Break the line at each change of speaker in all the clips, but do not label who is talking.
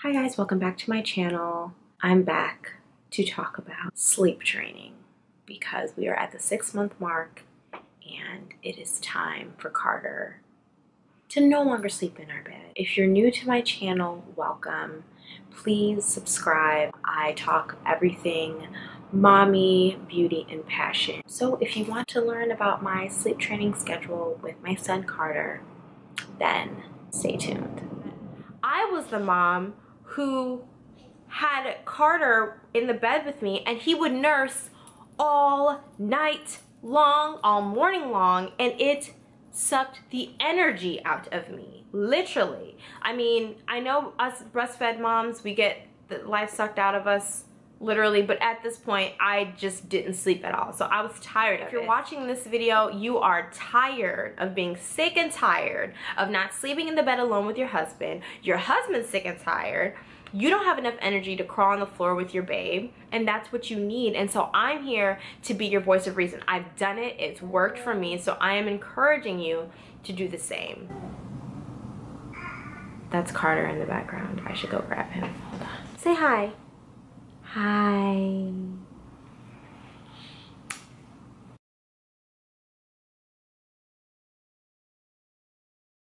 Hi guys, welcome back to my channel. I'm back to talk about sleep training because we are at the 6-month mark and it is time for Carter to no longer sleep in our bed. If you're new to my channel, welcome. Please subscribe. I talk everything mommy, beauty, and passion. So if you want to learn about my sleep training schedule with my son Carter, then stay tuned. I was the mom who had Carter in the bed with me, and he would nurse all night long, all morning long, and it sucked the energy out of me, literally. I mean, I know us breastfed moms, we get the life sucked out of us, literally, but at this point, I just didn't sleep at all, so I was tired of it. If you're watching this video, you are tired of being sick and tired of not sleeping in the bed alone with your husband's sick and tired, you don't have enough energy to crawl on the floor with your babe, and that's what you need. And so I'm here to be your voice of reason. I've done it, it's worked for me, so I am encouraging you to do the same. That's Carter in the background. I should go grab him. Hold on. Say hi. Hi.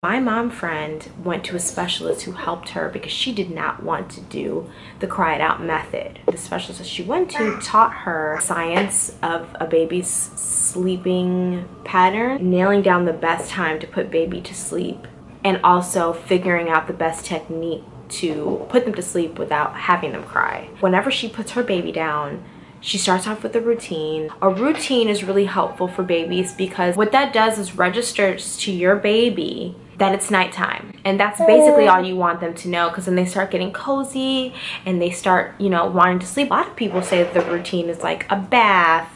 My mom friend went to a specialist who helped her because she did not want to do the cry it out method. The specialist that she went to taught her science of a baby's sleeping pattern, nailing down the best time to put baby to sleep, and also figuring out the best technique to put them to sleep without having them cry. Whenever she puts her baby down, she starts off with a routine. A routine is really helpful for babies because what that does is registers to your baby that it's nighttime. And that's basically all you want them to know, because then they start getting cozy and they start, you know, wanting to sleep. A lot of people say that the routine is like a bath,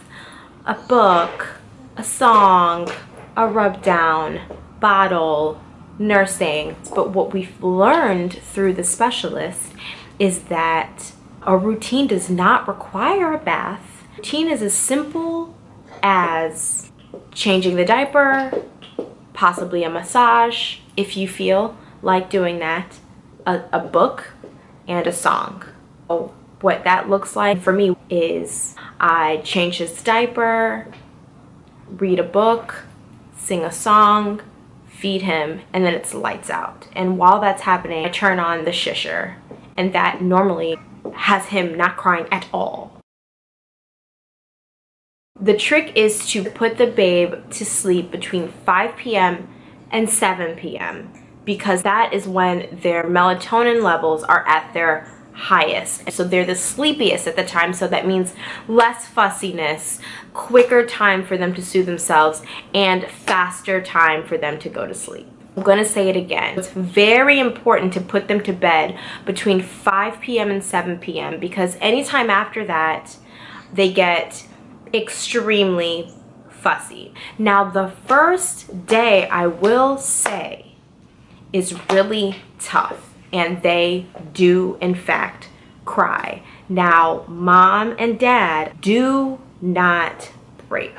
a book, a song, a rub down, bottle, nursing. But what we've learned through the specialist is that a routine does not require a bath. A routine is as simple as changing the diaper, possibly a massage, if you feel like doing that, a book, and a song. So what that looks like for me is I change his diaper, read a book, sing a song, feed him, and then it's lights out. And while that's happening, I turn on the Shusher, and that normally has him not crying at all. The trick is to put the babe to sleep between 5 p.m. and 7 p.m. because that is when their melatonin levels are at their highest. So they're the sleepiest at the time, so that means less fussiness, quicker time for them to soothe themselves, and faster time for them to go to sleep. I'm gonna say it again. It's very important to put them to bed between 5 p.m. and 7 p.m. because anytime after that, they get extremely fussy. Now, the first day, I will say, is really tough, and they do, in fact, cry. Now, mom and dad, do not break.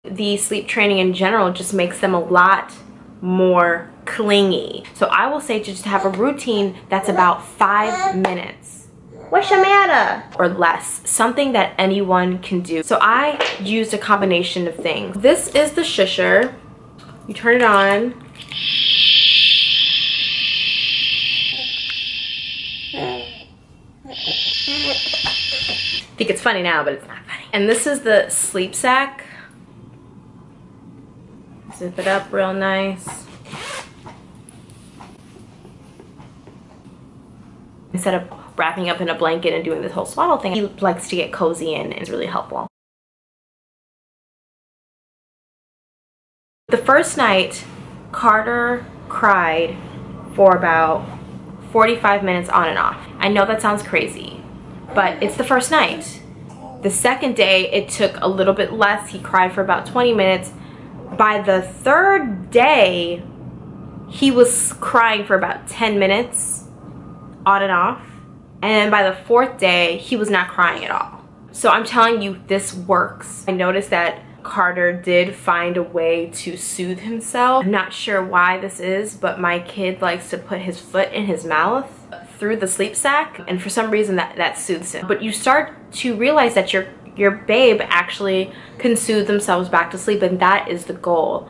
The sleep training in general just makes them a lot more clingy. So I will say to just have a routine that's about 5 minutes. What's the matter? Or less. Something that anyone can do. So I used a combination of things. This is the Shusher. You turn it on. I think it's funny now, but it's not funny. And this is the Sleepsack. Zip it up real nice. Instead of wrapping up in a blanket and doing this whole swaddle thing, he likes to get cozy and it's really helpful. The first night, Carter cried for about 45 minutes on and off. I know that sounds crazy, but it's the first night. The second day, it took a little bit less. He cried for about 20 minutes. By the third day, he was crying for about 10 minutes on and off. And then by the fourth day, he was not crying at all. So I'm telling you, this works. I noticed that Carter did find a way to soothe himself. I'm not sure why this is, but my kid likes to put his foot in his mouth through the sleep sack, and for some reason that soothes him. But you start to realize that your babe actually can soothe themselves back to sleep, and that is the goal.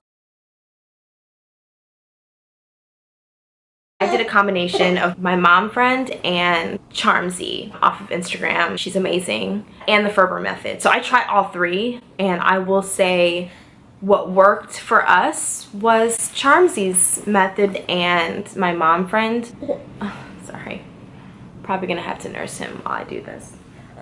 I did a combination of my mom friend and Charmsy off of Instagram. She's amazing. And the Ferber Method. So I tried all three, and I will say what worked for us was Charmsy's method and my mom friend. Oh, sorry. Probably gonna have to nurse him while I do this.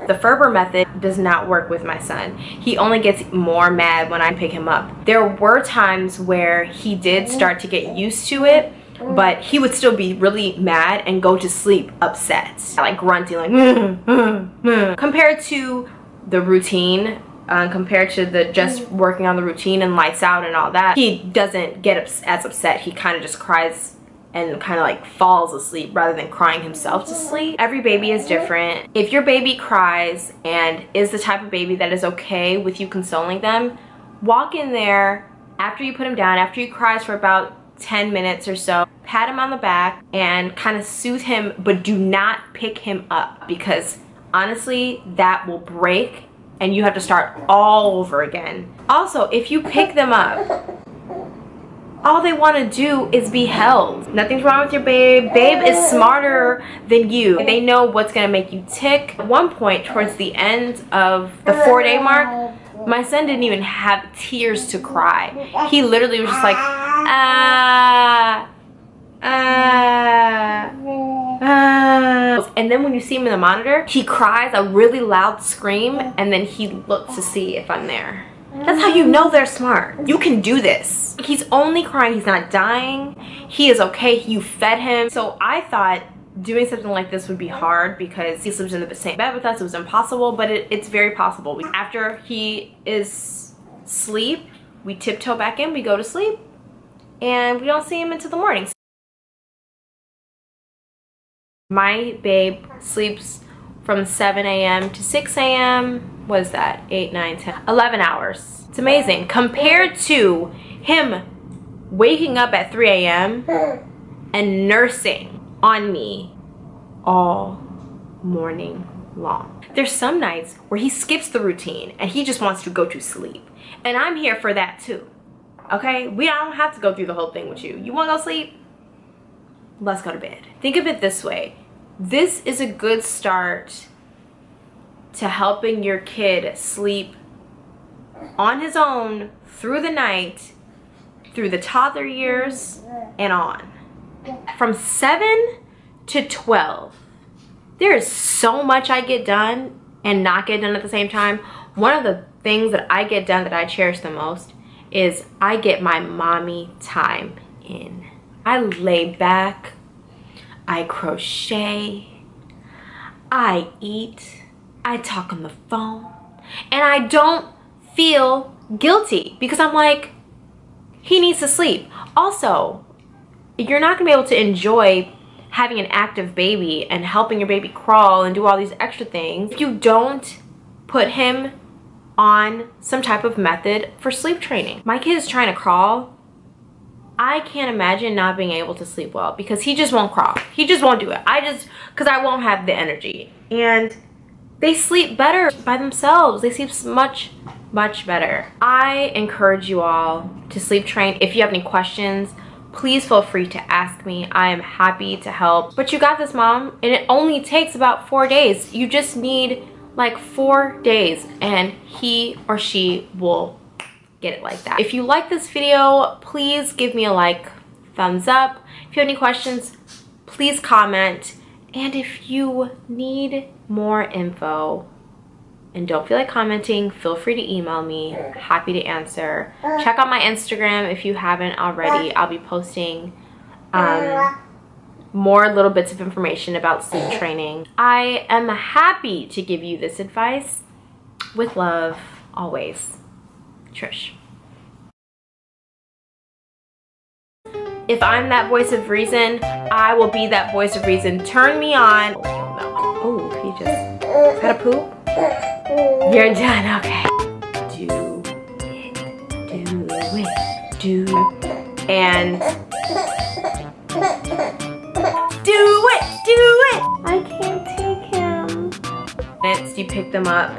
The Ferber Method does not work with my son. He only gets more mad when I pick him up. There were times where he did start to get used to it, but he would still be really mad and go to sleep upset, like grunting, like compared to the routine, compared to the just working on the routine and lights out and all that, he doesn't get as upset. He kind of just cries and kind of like falls asleep rather than crying himself to sleep. Every baby is different. If your baby cries and is the type of baby that is okay with you consoling them, walk in there after you put him down, after he cries for about 10 minutes or so, pat him on the back and kind of soothe him, but do not pick him up, because honestly that will break and you have to start all over again. Also, if you pick them up, all they want to do is be held. Nothing's wrong with your babe. Babe is smarter than you. They know what's gonna make you tick. At one point towards the end of the 4-day mark, my son didn't even have tears to cry. He literally was just like, and then when you see him in the monitor, he cries a really loud scream, and then he looks to see if I'm there. That's how you know they're smart. You can do this. He's only crying, he's not dying. He is okay, you fed him. So I thought doing something like this would be hard because he sleeps in the same bed with us. It was impossible, but it's very possible. After he is asleep, we tiptoe back in, we go to sleep, and we don't see him until the morning. My babe sleeps from 7 a.m. to 6 a.m. What is that? 8, 9, 10, 11 hours. It's amazing. Compared to him waking up at 3 a.m. and nursing on me all morning long. There's some nights where he skips the routine and he just wants to go to sleep. And I'm here for that too. Okay? I don't have to go through the whole thing with you. You want to go sleep? Let's go to bed. Think of it this way. This is a good start to helping your kid sleep on his own through the night, through the toddler years and on. From 7 to 12, there is so much I get done and not get done at the same time. One of the things that I get done that I cherish the most is I get my mommy time in. I lay back, I crochet, I eat, I talk on the phone, and I don't feel guilty because I'm like, he needs to sleep. Also, you're not gonna be able to enjoy having an active baby and helping your baby crawl and do all these extra things if you don't put him on some type of method for sleep training. My kid is trying to crawl. I can't imagine not being able to sleep well because he just won't crawl. He just won't do it. Because I won't have the energy. And they sleep better by themselves. They sleep much, much better. I encourage you all to sleep train. If you have any questions, please feel free to ask me. I am happy to help. But you got this, Mom. And it only takes about 4 days. You just need like 4 days and he or she will get it like that. If you like this video, please give me a like, thumbs up. If you have any questions, please comment. And if you need more info and don't feel like commenting, feel free to email me. Happy to answer. Check out my Instagram if you haven't already. I'll be posting more little bits of information about sleep training. I am happy to give you this advice. With love, always. Trish. If I'm that voice of reason, I will be that voice of reason. Turn me on. Oh, he just, is that a poop? You're done, okay. Do it. it, do, and do it. I can't take him. Next, you pick them up.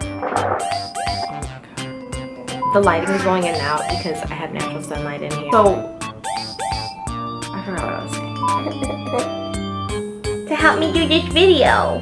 The lighting is going in and out because I have natural sunlight in here. So, I forgot what I was saying.
To help me do this video.